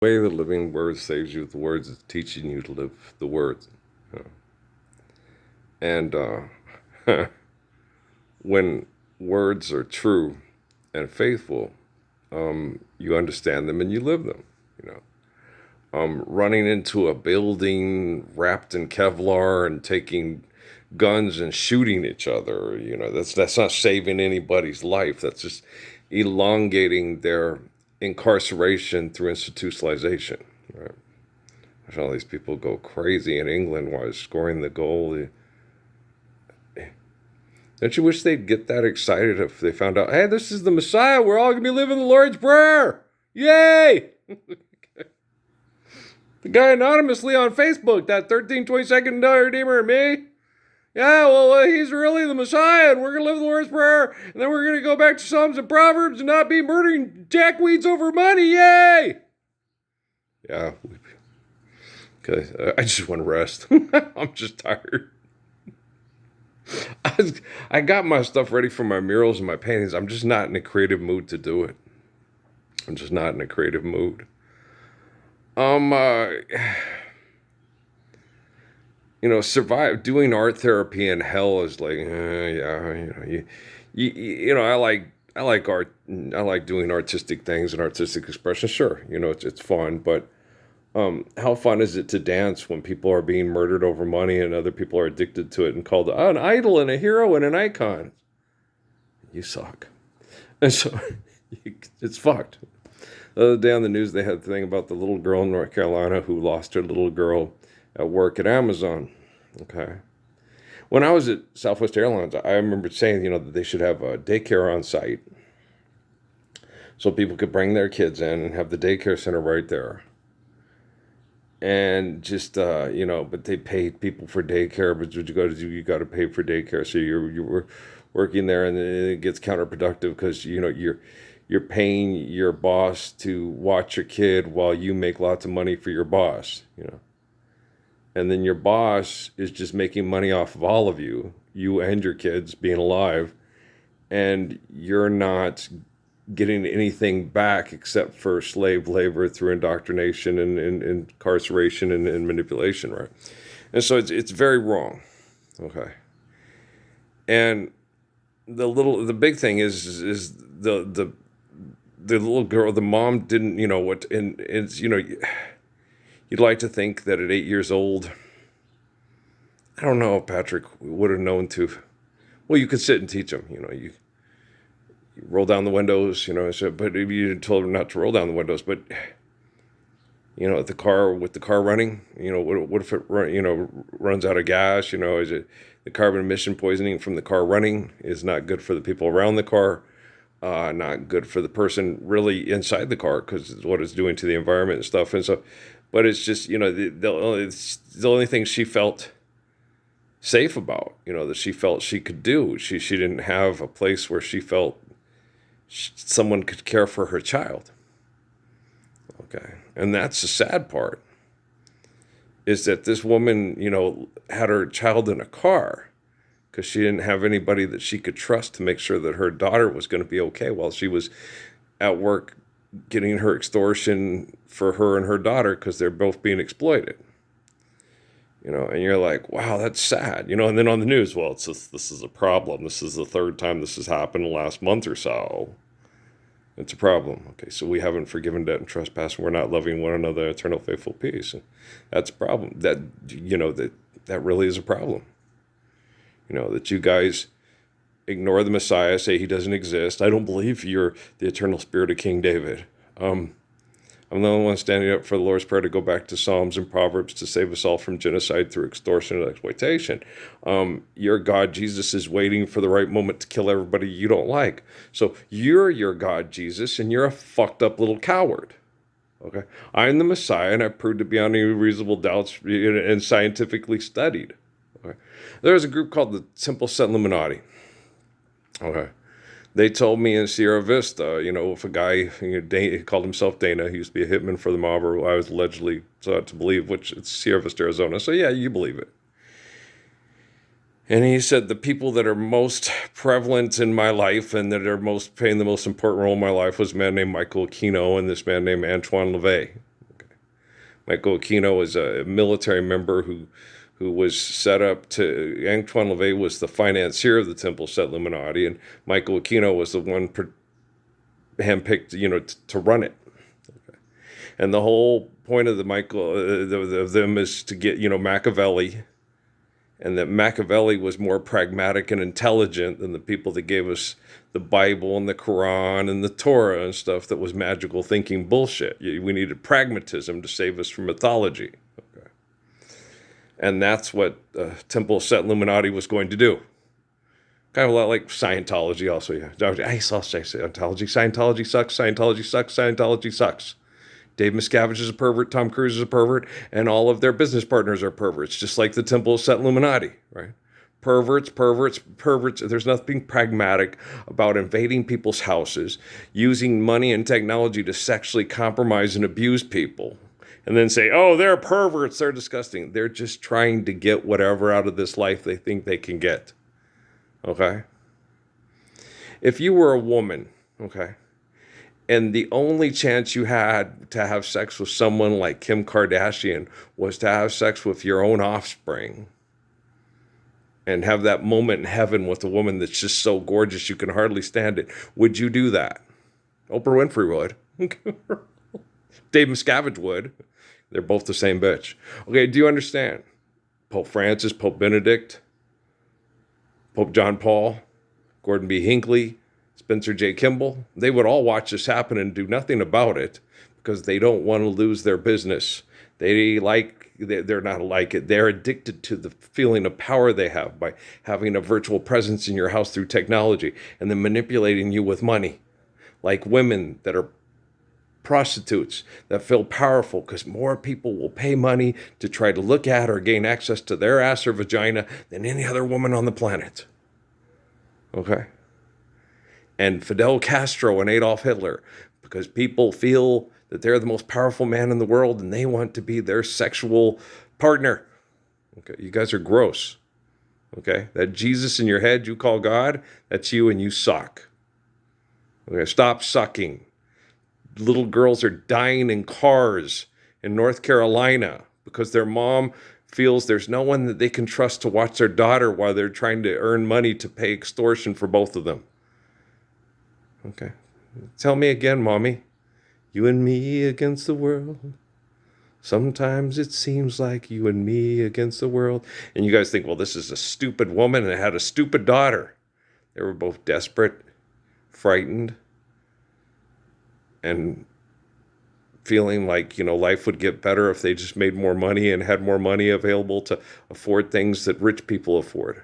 Way the living word saves you with the words is teaching you to live the words. You know. And when words are true and faithful, you understand them and you live them. You know, running into a building wrapped in Kevlar and taking guns and shooting each other. That's not saving anybody's life. That's just elongating their incarceration through institutionalization. Right? All these people go crazy in England while scoring the goal. Don't you wish they'd get that excited if they found out, hey, this is the Messiah. We're all going to be living the Lord's Prayer. Yay! The guy anonymously on Facebook, that 1322nd Redeemer and me. Yeah, well, he's really the Messiah, and we're going to live the Lord's Prayer, and then we're going to go back to Psalms and Proverbs and not be murdering jackweeds over money. Yay! Yeah, because I just want to rest. I'm just tired. I got my stuff ready for my murals and my paintings. I'm just not in a creative mood to do it. I'm just not in a creative mood. Um, uh, survive doing art therapy in hell is like, yeah, I like art. I like doing artistic things and artistic expression. Sure, it's fun, but how fun is it to dance when people are being murdered over money and other people are addicted to it and called an idol and a hero and an icon? You suck. And so it's fucked. The other day on the news, they had a thing about the little girl in North Carolina who lost her little girl at work at Amazon. Okay. When I was at Southwest Airlines, I remember saying, that they should have a daycare on site so people could bring their kids in and have the daycare center right there. And just, but they paid people for daycare, but what you got to do, you got to pay for daycare. So you're working there, and then it gets counterproductive because, you're paying your boss to watch your kid while you make lots of money for your boss, and then your boss is just making money off of all of you and your kids being alive, and you're not getting anything back except for slave labor through indoctrination and incarceration and manipulation, right? And so it's very wrong. Okay. And the big thing is the little girl, the mom didn't, what, and it's, you'd like to think that at 8 years old, I don't know if Patrick would have known to, well, you could sit and teach him, you roll down the windows, so, but you told him not to roll down the windows, but, the car, with the car running, what if it, runs out of gas, is it the carbon emission poisoning from the car running is not good for the people around the car. Not good for the person really inside the car because it's what it's doing to the environment and stuff. And so, but it's just, it's the only thing she felt safe about, that she felt she could do. She didn't have a place where she felt someone could care for her child. Okay. And that's the sad part is that this woman, had her child in a car because she didn't have anybody that she could trust to make sure that her daughter was going to be okay while she was at work getting her extortion for her and her daughter because they're both being exploited. And you're like, wow, that's sad. And then on the news, well, it's just, this is a problem. This is the third time this has happened in the last month or so. It's a problem. Okay, so we haven't forgiven debt and trespass, and we're not loving one another eternal faithful peace. And that's a problem. That really is a problem. That you guys ignore the Messiah, say he doesn't exist. I don't believe you're the eternal spirit of King David. I'm the only one standing up for the Lord's Prayer to go back to Psalms and Proverbs to save us all from genocide through extortion and exploitation. Your God, Jesus, is waiting for the right moment to kill everybody you don't like. So you're your God, Jesus, and you're a fucked up little coward. Okay? I'm the Messiah, and I proved to be beyond any reasonable doubts and scientifically studied. Okay. There's a group called the Temple Set Illuminati. Okay. They told me in Sierra Vista, if a guy he called himself Dana, he used to be a hitman for the mob, or I was allegedly thought to believe, which it's Sierra Vista, Arizona. So yeah, you believe it. And he said the people that are most prevalent in my life and that are most playing the most important role in my life was a man named Michael Aquino and this man named Antoine LaVey. Michael Aquino was a military member who was set up to. Antoine LaVey was the financier of the Temple Set Illuminati, and Michael Aquino was the one handpicked, to run it. And the whole point of of them is to get, Machiavelli, and that Machiavelli was more pragmatic and intelligent than the people that gave us the Bible and the Quran and the Torah and stuff that was magical thinking bullshit. We needed pragmatism to save us from mythology. Okay. And that's what Temple Set Illuminati was going to do. Kind of a lot like Scientology also. Yeah. I saw Scientology. Scientology sucks. Scientology sucks. Scientology sucks. Dave Miscavige is a pervert, Tom Cruise is a pervert, and all of their business partners are perverts, just like the Temple Set Illuminati, right? Perverts. There's nothing pragmatic about invading people's houses, using money and technology to sexually compromise and abuse people, and then say, oh, they're perverts, they're disgusting. They're just trying to get whatever out of this life they think they can get, okay? If you were a woman, okay, and the only chance you had to have sex with someone like Kim Kardashian was to have sex with your own offspring and have that moment in heaven with a woman that's just so gorgeous you can hardly stand it, would you do that? Oprah Winfrey would. Dave Miscavige would. They're both the same bitch. Okay, do you understand? Pope Francis, Pope Benedict, Pope John Paul, Gordon B. Hinckley, Spencer J. Kimball, they would all watch this happen and do nothing about it because they don't want to lose their business. They're not like it. They're addicted to the feeling of power they have by having a virtual presence in your house through technology and then manipulating you with money. Like women that are prostitutes that feel powerful because more people will pay money to try to look at or gain access to their ass or vagina than any other woman on the planet. Okay? And Fidel Castro and Adolf Hitler, because people feel that they're the most powerful man in the world and they want to be their sexual partner. Okay, you guys are gross. Okay, that Jesus in your head you call God, that's you and you suck. Okay, stop sucking. Little girls are dying in cars in North Carolina because their mom feels there's no one that they can trust to watch their daughter while they're trying to earn money to pay extortion for both of them. Okay. Tell me again, Mommy. You and me against the world. Sometimes it seems like you and me against the world. And you guys think, well, this is a stupid woman and had a stupid daughter. They were both desperate, frightened, and feeling like, life would get better if they just made more money and had more money available to afford things that rich people afford.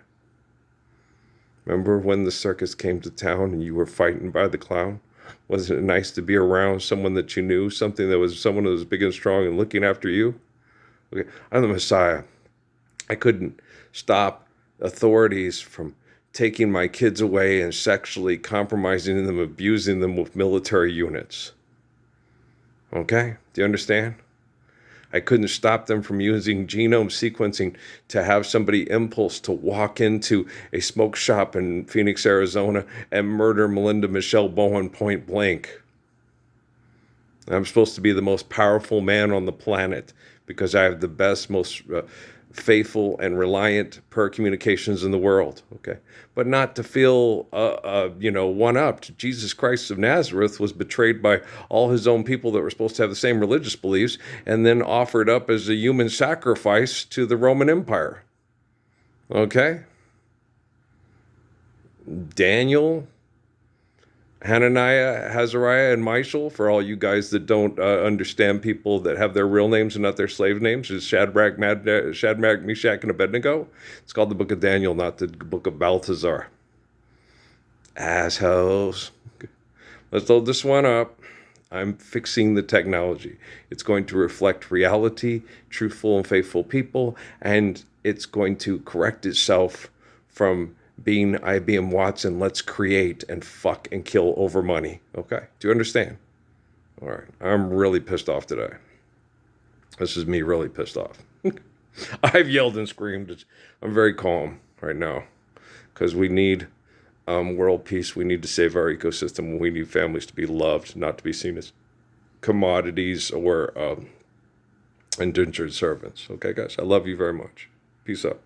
Remember when the circus came to town and you were fighting by the clown? Wasn't it nice to be around someone that you knew, someone that was big and strong and looking after you? Okay, I'm the Messiah. I couldn't stop authorities from taking my kids away and sexually compromising them, abusing them with military units. Okay? Do you understand? I couldn't stop them from using genome sequencing to have somebody impulse to walk into a smoke shop in Phoenix, Arizona and murder Melinda Michelle Bowen point blank. I'm supposed to be the most powerful man on the planet because I have the best, most faithful and reliant per communications in the world. Okay, but not to feel, one-upped. Jesus Christ of Nazareth was betrayed by all his own people that were supposed to have the same religious beliefs, and then offered up as a human sacrifice to the Roman Empire. Okay, Daniel, Hananiah, Azariah, and Mishael, for all you guys that don't understand people that have their real names and not their slave names, is Shadrach, Meshach, and Abednego. It's called the Book of Daniel, not the Book of Balthazar. Assholes. Let's load this one up. I'm fixing the technology. It's going to reflect reality, truthful and faithful people, and it's going to correct itself from being IBM Watson, let's create and fuck and kill over money. Okay, do you understand? All right, I'm really pissed off today. This is me really pissed off. I've yelled and screamed. I'm very calm right now because we need world peace. We need to save our ecosystem. We need families to be loved, not to be seen as commodities or indentured servants. Okay, guys, I love you very much. Peace out.